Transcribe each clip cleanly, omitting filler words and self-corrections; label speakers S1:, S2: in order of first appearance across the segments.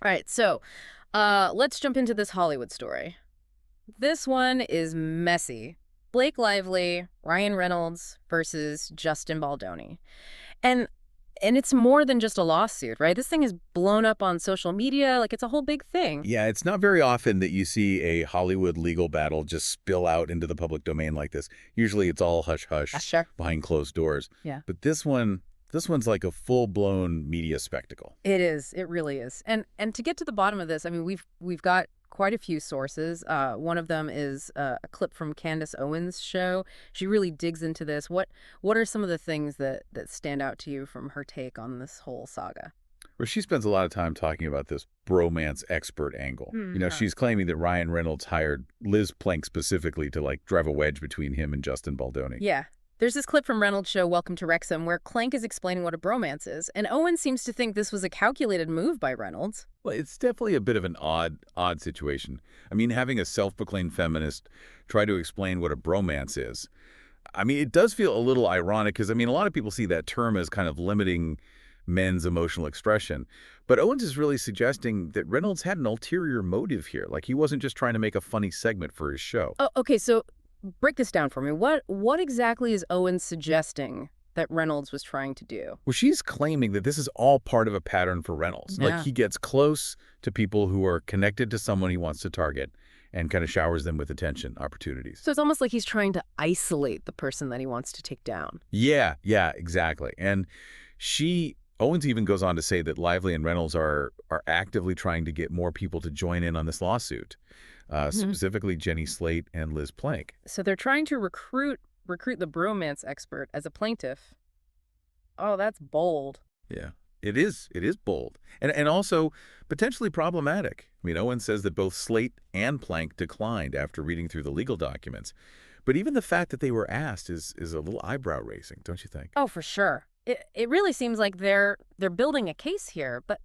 S1: All right, so let's jump into this Hollywood story. This one is messy. Blake Lively, Ryan Reynolds versus Justin Baldoni. And and it's more than just a lawsuit, right? This thing is blown up on social media, like it's a whole big thing.
S2: Yeah, it's not very often that you see a Hollywood legal battle just spill out into the public domain like this. Usually it's all hush-hush
S1: Sure.
S2: behind closed doors.
S1: Yeah.
S2: But this one's like a full-blown media spectacle.
S1: It is. It really is. And to get to the bottom of this, I mean, we've got quite a few sources. One of them is a clip from Candace Owens' show. She really digs into this. What are some of the things that stand out to you from her take on this whole saga?
S2: Where she spends a lot of time talking about this bromance expert angle.
S1: Huh.
S2: She's claiming that Ryan Reynolds hired Liz Plank specifically to like drive a wedge between him and Justin Baldoni.
S1: Yeah. There's this clip from Reynolds' show, Welcome to Wrexham, where Clank is explaining what a bromance is, and Owen seems to think this was a calculated move by Reynolds.
S2: Well, it's definitely a bit of an odd situation. I mean, having a self-proclaimed feminist try to explain what a bromance is. I mean, it does feel a little ironic because, I mean, a lot of people see that term as kind of limiting men's emotional expression. But Owens is really suggesting that Reynolds had an ulterior motive here. Like, he wasn't just trying to make a funny segment for his show.
S1: Oh, okay, so break this down for me. What exactly is Owen suggesting that Reynolds was trying to do?
S2: Well, she's claiming that this is all part of a pattern for Reynolds. Like,
S1: Yeah.
S2: he gets close to people who are connected to someone he wants to target and kind of showers them with attention opportunities.
S1: So it's almost like he's trying to isolate the person that he wants to take down.
S2: Yeah, exactly. And Owens even goes on to say that Lively and Reynolds are actively trying to get more people to join in on this lawsuit,
S1: Mhm.
S2: specifically Jenny Slate and Liz Plank.
S1: So they're trying to recruit the bromance expert as a plaintiff. Oh, that's bold.
S2: Yeah, it is bold and also potentially problematic. I mean, Owens says that both Slate and Plank declined after reading through the legal documents. But even the fact that they were asked is a little eyebrow raising, don't you think?
S1: Oh, for sure. It really seems like they're building a case here, but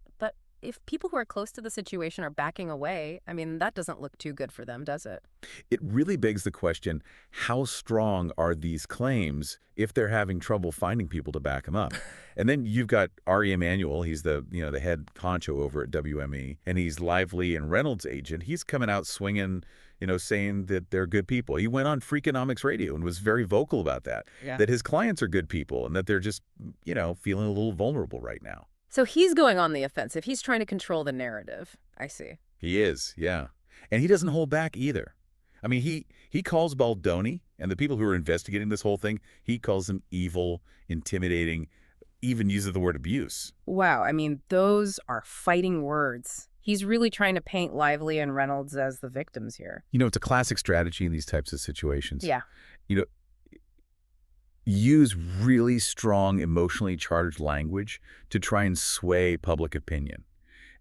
S1: if people who are close to the situation are backing away, I mean, that doesn't look too good for them, does it?
S2: It really begs the question, how strong are these claims if they're having trouble finding people to back them up? And then you've got Ari Emanuel, he's the head honcho over at WME, and he's Lively and Reynolds' agent. He's coming out swinging, saying that they're good people. He went on Freakonomics Radio and was very vocal about
S1: Yeah.
S2: that his clients are good people and that they're just, feeling a little vulnerable right now.
S1: So he's going on the offensive. He's trying to control the narrative. I see.
S2: He is, yeah. And he doesn't hold back either. I mean, he calls Baldoni and the people who are investigating this whole thing, he calls them evil, intimidating, even uses the word abuse.
S1: Wow, I mean, those are fighting words. He's really trying to paint Lively and Reynolds as the victims here.
S2: It's a classic strategy in these types of situations.
S1: Yeah.
S2: You know, use really strong, emotionally charged language to try and sway public opinion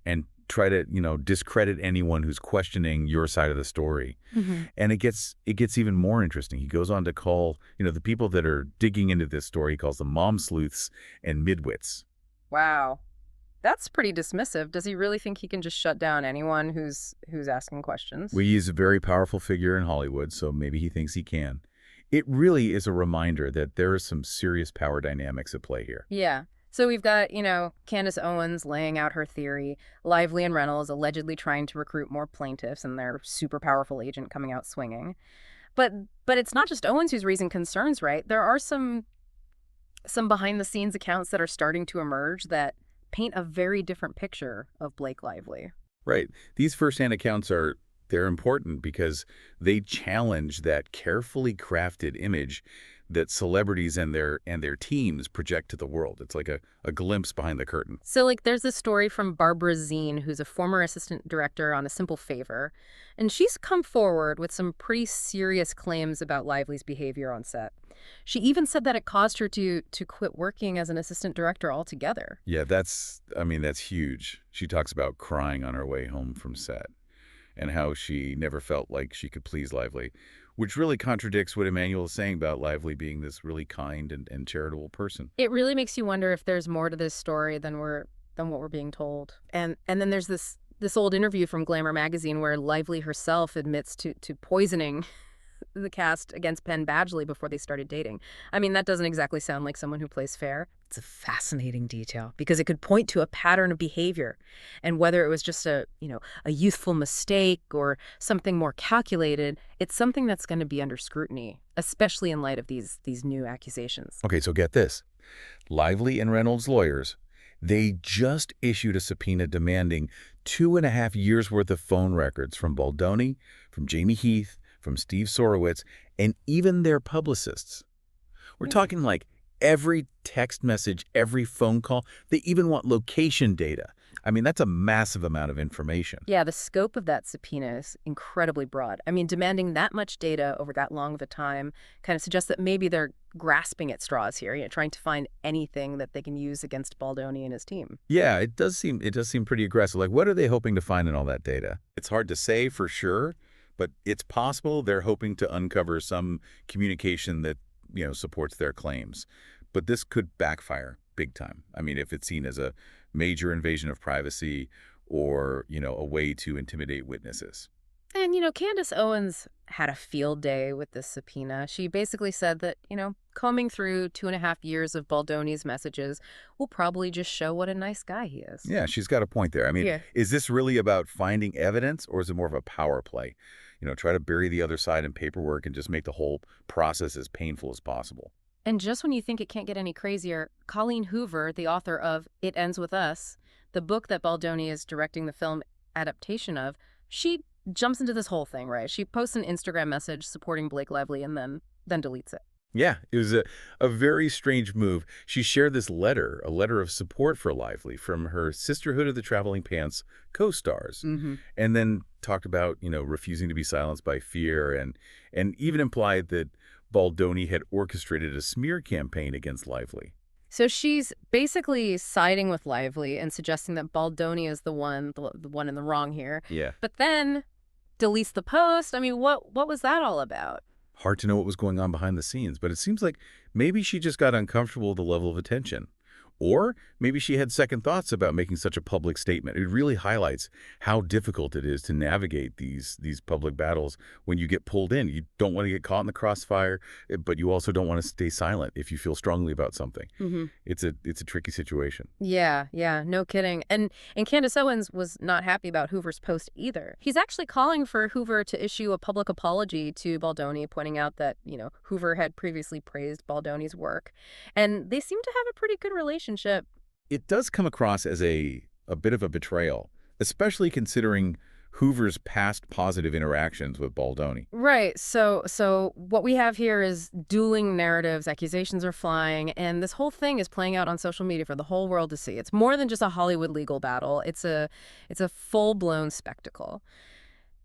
S2: and try to, discredit anyone who's questioning your side of the story.
S1: Hmm.
S2: And it gets even more interesting. He goes on to call, the people that are digging into this story, he calls them mom sleuths and midwits.
S1: Wow. That's pretty dismissive. Does he really think he can just shut down anyone who's asking questions?
S2: Well, he's a very powerful figure in Hollywood, so maybe he thinks he can. It really is a reminder that there are some serious power dynamics at play here.
S1: Yeah. So we've got, Candace Owens laying out her theory, Lively and Reynolds allegedly trying to recruit more plaintiffs and their super powerful agent coming out swinging. But but it's not just Owens who's raising concerns, right? There are some behind the scenes accounts that are starting to emerge that paint a very different picture of Blake Lively.
S2: Right. These firsthand accounts they're important because they challenge that carefully crafted image that celebrities and their teams project to the world. It's like a glimpse behind the curtain.
S1: So, like, there's this story from Barbara Zine, who's a former assistant director on A Simple Favor, and she's come forward with some pretty serious claims about Lively's behavior on set. She even said that it caused her to quit working as an assistant director altogether.
S2: Yeah, that's huge. She talks about crying on her way home from set and how she never felt like she could please Lively, which really contradicts what Emmanuel is saying about Lively being this really kind and charitable person.
S1: It really makes you wonder if there's more to this story than what we're being told. And then there's this old interview from Glamour magazine where Lively herself admits to poisoning the cast against Penn Badgley before they started dating. I mean, that doesn't exactly sound like someone who plays fair. It's a fascinating detail because it could point to a pattern of behavior. And whether it was just a youthful mistake or something more calculated, it's something that's going to be under scrutiny, especially in light of these new accusations.
S2: Okay, so get this. Lively and Reynolds' lawyers, they just issued a subpoena demanding 2.5 years' worth of phone records from Baldoni, from Jamie Heath, from Steve Sorowitz, and even their publicists. We're talking like every text message, every phone call. They even want location data. I mean, that's a massive amount of information.
S1: Yeah, the scope of that subpoena is incredibly broad. I mean, demanding that much data over that long of a time kind of suggests that maybe they're grasping at straws here, trying to find anything that they can use against Baldoni and his team.
S2: Yeah, it does seem pretty aggressive. Like, what are they hoping to find in all that data? It's hard to say for sure, but it's possible they're hoping to uncover some communication that, supports their claims. But this could backfire big time. I mean, if it's seen as a major invasion of privacy or, a way to intimidate witnesses.
S1: And, Candace Owens had a field day with this subpoena. She basically said that, combing through 2.5 years of Baldoni's messages will probably just show what a nice guy he is.
S2: Yeah, she's got a point there. I mean,
S1: Yeah.
S2: is this really about finding evidence or is it more of a power play? Try to bury the other side in paperwork and just make the whole process as painful as possible.
S1: And just when you think it can't get any crazier, Colleen Hoover, the author of It Ends With Us, the book that Baldoni is directing the film adaptation of, she jumps into this whole thing, right? She posts an Instagram message supporting Blake Lively and then deletes it.
S2: Yeah, it was a very strange move. She shared this letter, a letter of support for Lively from her Sisterhood of the Traveling Pants co-stars,
S1: Mm-hmm.
S2: and then talked about, refusing to be silenced by fear and even implied that Baldoni had orchestrated a smear campaign against Lively.
S1: So she's basically siding with Lively and suggesting that Baldoni is the one in the wrong here.
S2: Yeah.
S1: But then deletes the post. I mean, what was that all about?
S2: Hard to know what was going on behind the scenes, but it seems like maybe she just got uncomfortable with the level of attention. Or maybe she had second thoughts about making such a public statement. It really highlights how difficult it is to navigate these public battles when you get pulled in. You don't want to get caught in the crossfire, but you also don't want to stay silent if you feel strongly about something.
S1: Mm-hmm.
S2: It's a tricky situation.
S1: Yeah, no kidding. And Candace Owens was not happy about Hoover's post either. He's actually calling for Hoover to issue a public apology to Baldoni, pointing out that, Hoover had previously praised Baldoni's work. And they seem to have a pretty good relationship.
S2: It does come across as a bit of a betrayal, especially considering Hoover's past positive interactions with Baldoni.
S1: Right. So what we have here is dueling narratives, accusations are flying, and this whole thing is playing out on social media for the whole world to see. It's more than just a Hollywood legal battle. It's a full-blown spectacle.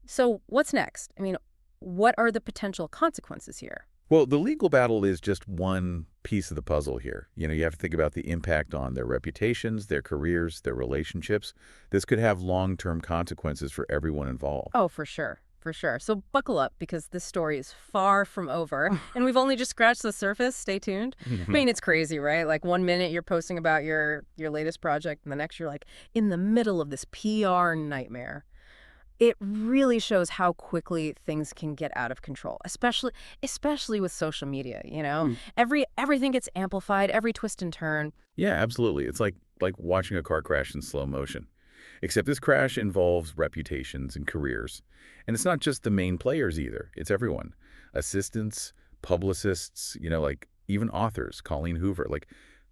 S1: So what's next? I mean, what are the potential consequences here?
S2: Well, the legal battle is just one piece of the puzzle here. You have to think about the impact on their reputations, their careers, their relationships. This could have long-term consequences for everyone involved.
S1: Oh, for sure. For sure. So buckle up because this story is far from over and we've only just scratched the surface. Stay tuned. I mean, it's crazy, right? Like one minute you're posting about your latest project and the next you're like in the middle of this PR nightmare. It really shows how quickly things can get out of control, especially with social media, Everything gets amplified, every twist and turn.
S2: Yeah, absolutely. It's like watching a car crash in slow motion. Except this crash involves reputations and careers. And it's not just the main players either. It's everyone. Assistants, publicists, like even authors, Colleen Hoover,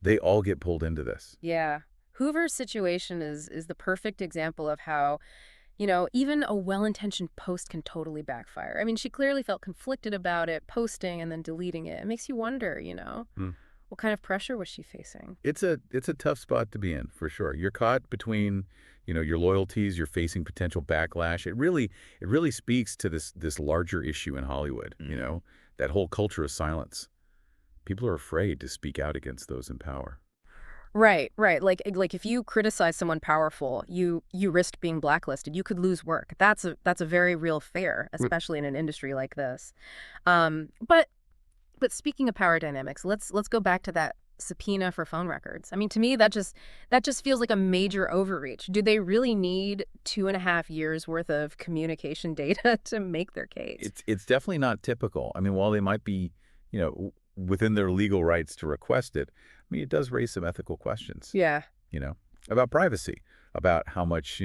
S2: they all get pulled into this.
S1: Yeah. Hoover's situation is the perfect example of how even a well-intentioned post can totally backfire. I mean, she clearly felt conflicted about it, posting and then deleting it. It makes you wonder, what kind of pressure was she facing?
S2: It's a tough spot to be in, for sure. You're caught between, your loyalties, you're facing potential backlash. It really speaks to this larger issue in Hollywood, that whole culture of silence. People are afraid to speak out against those in power.
S1: Right. Like if you criticize someone powerful, you risk being blacklisted. You could lose work. That's a very real fear, especially in an industry like this. But speaking of power dynamics, let's go back to that subpoena for phone records. I mean, to me, that just feels like a major overreach. Do they really need 2.5 years worth of communication data to make their case?
S2: It's definitely not typical. I mean, while they might be, within their legal rights to request it, I mean, it does raise some ethical questions,
S1: Yeah.
S2: you know, about privacy, about how much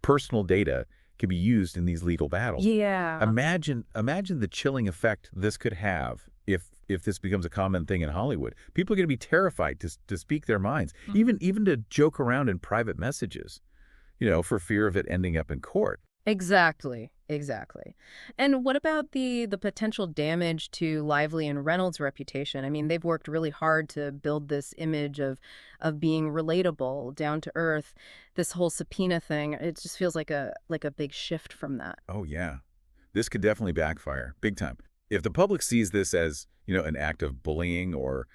S2: personal data can be used in these legal battles.
S1: Yeah.
S2: Imagine the chilling effect this could have if this becomes a common thing in Hollywood. People are going to be terrified to speak their minds, even to joke around in private messages, for fear of it ending up in court.
S1: Exactly. Exactly. And what about the potential damage to Lively and Reynolds' reputation? I mean, they've worked really hard to build this image of being relatable, down to earth. This whole subpoena thing, it just feels like a big shift from that.
S2: Oh yeah, this could definitely backfire big time. If the public sees this as, an act of bullying or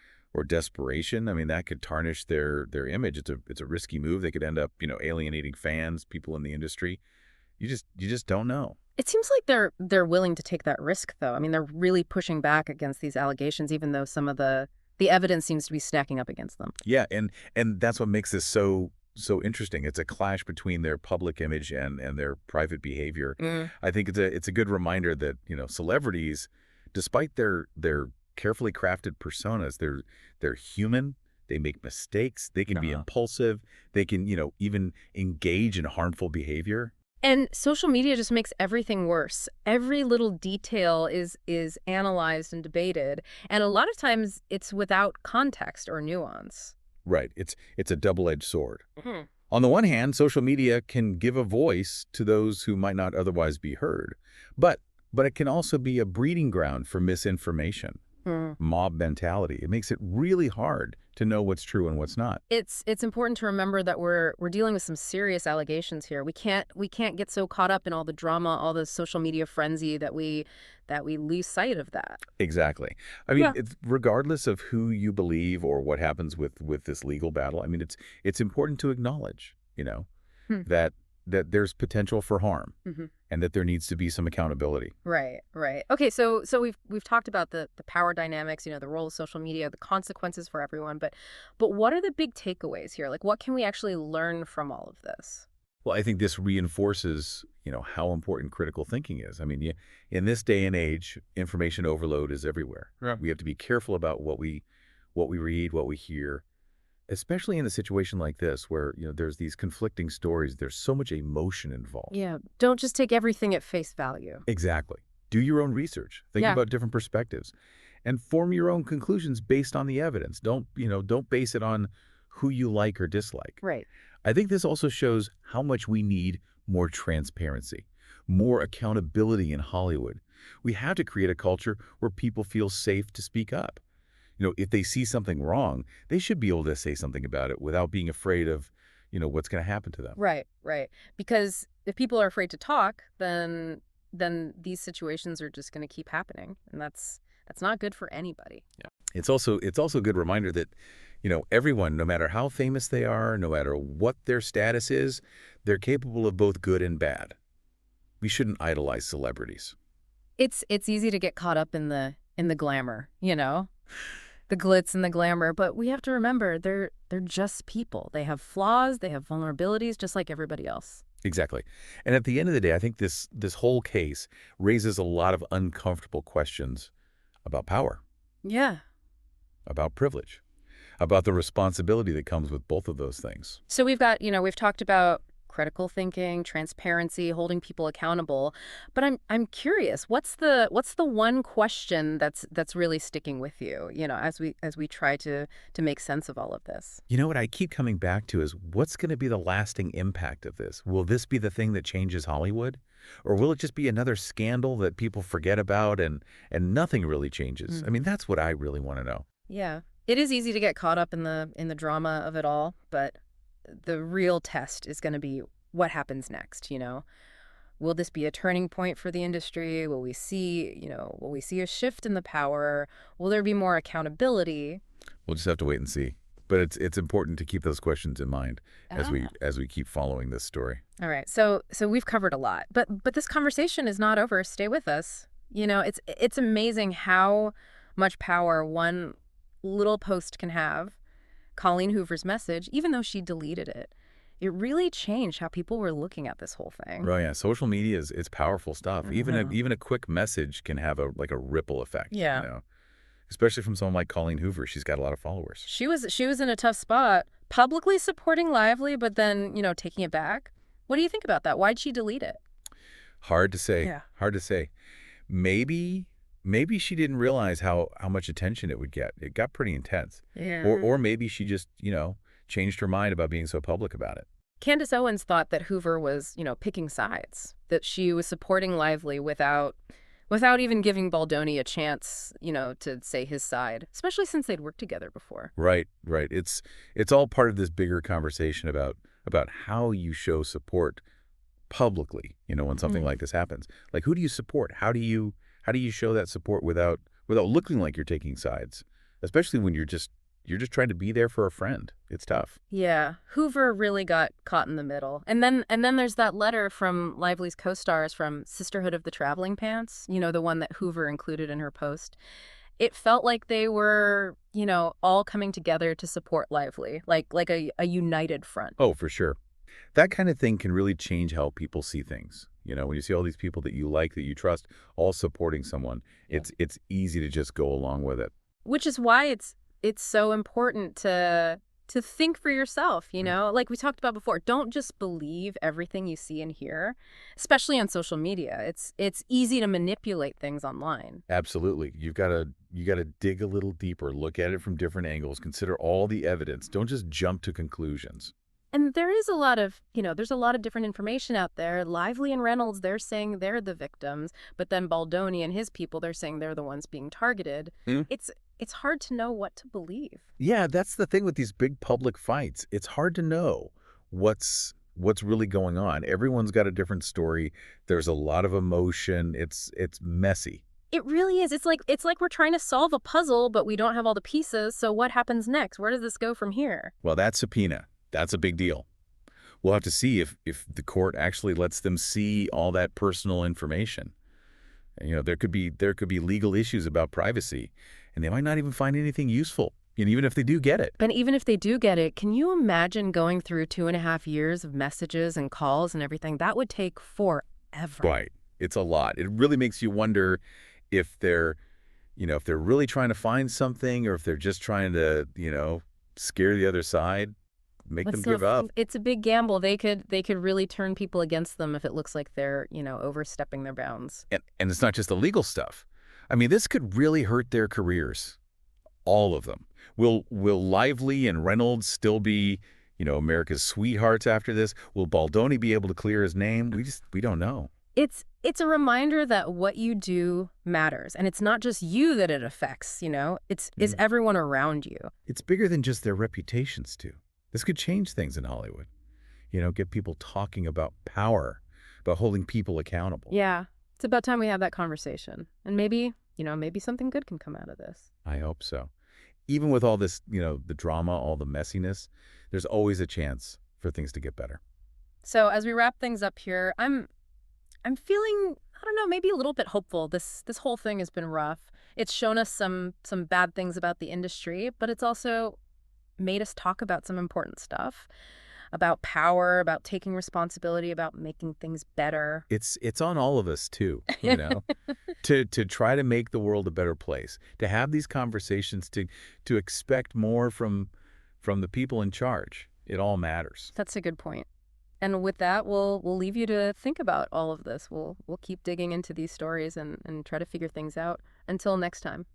S2: desperation, I mean, that could tarnish their image. It's a risky move. They could end up, alienating fans, people in the industry. You just don't know.
S1: It seems like they're willing to take that risk, though. I mean, they're really pushing back against these allegations, even though some of the evidence seems to be stacking up against them.
S2: Yeah, and that's what makes this so interesting. It's a clash between their public image and their private behavior.
S1: Mm.
S2: I think it's a good reminder that, celebrities, despite their carefully crafted personas, they're human. They make mistakes. They can be
S1: Uh-huh.
S2: impulsive. They can, even engage in harmful behavior.
S1: And social media just makes everything worse. Every little detail is analyzed and debated, and a lot of times it's without context or nuance.
S2: Right. It's a double-edged sword.
S1: Hmm.
S2: On the one hand, social media can give a voice to those who might not otherwise be heard. But it can also be a breeding ground for misinformation,
S1: Hmm.
S2: mob mentality. It makes it really hard to know what's true and what's not.
S1: It's important to remember that we're dealing with some serious allegations here. We can't get so caught up in all the drama, all the social media frenzy that we lose sight of that.
S2: Exactly. I mean,
S1: Yeah.
S2: regardless of who you believe or what happens with this legal battle, I mean, it's important to acknowledge,
S1: Hmm.
S2: that there's potential for harm
S1: Hmm.
S2: and that there needs to be some accountability.
S1: Right, right. Okay, so we've talked about the power dynamics, the role of social media, the consequences for everyone, but what are the big takeaways here? Like what can we actually learn from all of this?
S2: Well, I think this reinforces, how important critical thinking is. I mean, in this day and age, information overload is everywhere.
S1: Yeah.
S2: We have to be careful about what we read, what we hear, especially in a situation like this where, there's these conflicting stories. There's so much emotion involved.
S1: Yeah, don't just take everything at face value.
S2: Exactly. Do your own research. Think
S1: Yeah.
S2: about different perspectives and form your own conclusions based on the evidence. Don't base it on who you like or dislike.
S1: Right.
S2: I think this also shows how much we need more transparency, more accountability in Hollywood. We have to create a culture where people feel safe to speak up. If they see something wrong, they should be able to say something about it without being afraid of, what's going to happen to them.
S1: Right, right. Because if people are afraid to talk, then these situations are just going to keep happening, and that's not good for anybody.
S2: It's also a good reminder that, everyone, no matter how famous they are, no matter what their status is, they're capable of both good and bad. We shouldn't idolize celebrities.
S1: It's easy to get caught up in the glamour, the glitz and the glamour, but we have to remember they're just people. They have flaws, they have vulnerabilities just like everybody else.
S2: Exactly. And at the end of the day, I think this whole case raises a lot of uncomfortable questions about power,
S1: Yeah.
S2: about privilege, about the responsibility that comes with both of those things.
S1: So we've talked about critical thinking, transparency, holding people accountable, but I'm curious, what's the one question that's really sticking with you, as we try to make sense of all of this?
S2: You know what I keep coming back to is what's going to be the lasting impact of this? Will this be the thing that changes Hollywood? Or will it just be another scandal that people forget about and nothing really changes? I mean, that's what I really want to know.
S1: Yeah. It is easy to get caught up in the drama of it all, but the real test is going to be what happens next. Will this be a turning point for the industry? Will we see a shift in the power? Will there be more accountability?
S2: We'll just have to wait and see. But it's important to keep those questions in mind as we
S1: Ah.
S2: as we keep following this story.
S1: All right. So we've covered a lot, but this conversation is not over. Stay with us. It's amazing how much power one little post can have, Colleen Hoover's message, even though she deleted it, it really changed how people were looking at this whole thing.
S2: Oh yeah, social media is it's powerful stuff.
S1: Hmm.
S2: Even a quick message can have a like a ripple effect, you
S1: Yeah.
S2: know. Especially from someone like Colleen Hoover. She's got a lot of followers.
S1: She was in a tough spot, publicly supporting Lively, but then, taking it back. What do you think about that? Why'd she delete it?
S2: Hard to say.
S1: Yeah.
S2: Hard to say. Maybe maybe she didn't realize how much attention it would get. It got pretty intense.
S1: Yeah.
S2: Or maybe she just, changed her mind about being so public about it.
S1: Candace Owens thought that Hoover was, picking sides, that she was supporting Lively without even giving Baldoni a chance, to say his side, especially since they'd worked together before.
S2: Right, right. It's all part of this bigger conversation about how you show support publicly, when something
S1: Mm.
S2: like this happens. Like who do you support? How do you show that support without looking like you're taking sides? Especially when you're just trying to be there for a friend. It's tough.
S1: Yeah, Hoover really got caught in the middle. And then there's that letter from Lively's co-stars from Sisterhood of the Traveling Pants, the one that Hoover included in her post. It felt like they were, all coming together to support Lively, like a united front.
S2: Oh, for sure. That kind of thing can really change how people see things. When you see all these people that you like, that you trust, all supporting someone,
S1: Yeah.
S2: it's easy to just go along with it.
S1: Which is why it's so important to think for yourself, like we talked about before. Don't just believe everything you see and hear, especially on social media. It's easy to manipulate things online.
S2: Absolutely. You got to dig a little deeper, look at it from different angles, consider all the evidence. Don't just jump to conclusions.
S1: And there is a lot of, there's a lot of different information out there. Lively and Reynolds, they're saying they're the victims, but then Baldoni and his people, they're saying they're the ones being targeted.
S2: Hmm?
S1: It's hard to know what to believe.
S2: Yeah, that's the thing with these big public fights. It's hard to know what's really going on. Everyone's got a different story. There's a lot of emotion. It's messy.
S1: It really is. It's like we're trying to solve a puzzle, but we don't have all the pieces. So what happens next? Where does this go from here?
S2: Well, that subpoena, that's a big deal. We'll have to see if the court actually lets them see all that personal information. There could be legal issues about privacy, and they might not even find anything useful, even if they do get it.
S1: But even if they do get it, can you imagine going through 2.5 years of messages and calls and everything? That would take forever.
S2: Right. It's a lot. It really makes you wonder if they're really trying to find something or if they're just trying to, scare the other side, make them
S1: What's the
S2: give up.
S1: It's a big gamble. They could really turn people against them if it looks like they're, overstepping their bounds.
S2: And it's not just the legal stuff. I mean, this could really hurt their careers. All of them. Will Lively and Reynolds still be, America's sweethearts after this? Will Baldoni be able to clear his name? We don't know.
S1: It's a reminder that what you do matters, and it's not just you that it affects, it's
S2: Mm.
S1: everyone around you.
S2: It's bigger than just their reputations, too. This could change things in Hollywood. Get people talking about power, about holding people accountable.
S1: Yeah. It's about time we have that conversation. And maybe something good can come out of this.
S2: I hope so. Even with all this, the drama, all the messiness, there's always a chance for things to get better.
S1: So as we wrap things up here, I'm feeling, I don't know, maybe a little bit hopeful. This whole thing has been rough. It's shown us some bad things about the industry, but it's also made us talk about some important stuff, about power, about taking responsibility, about making things better.
S2: It's on all of us too, to try to make the world a better place, to have these conversations, to expect more from the people in charge. It all matters.
S1: That's a good point. And with that, we'll leave you to think about all of this. We'll keep digging into these stories and try to figure things out. Until next time.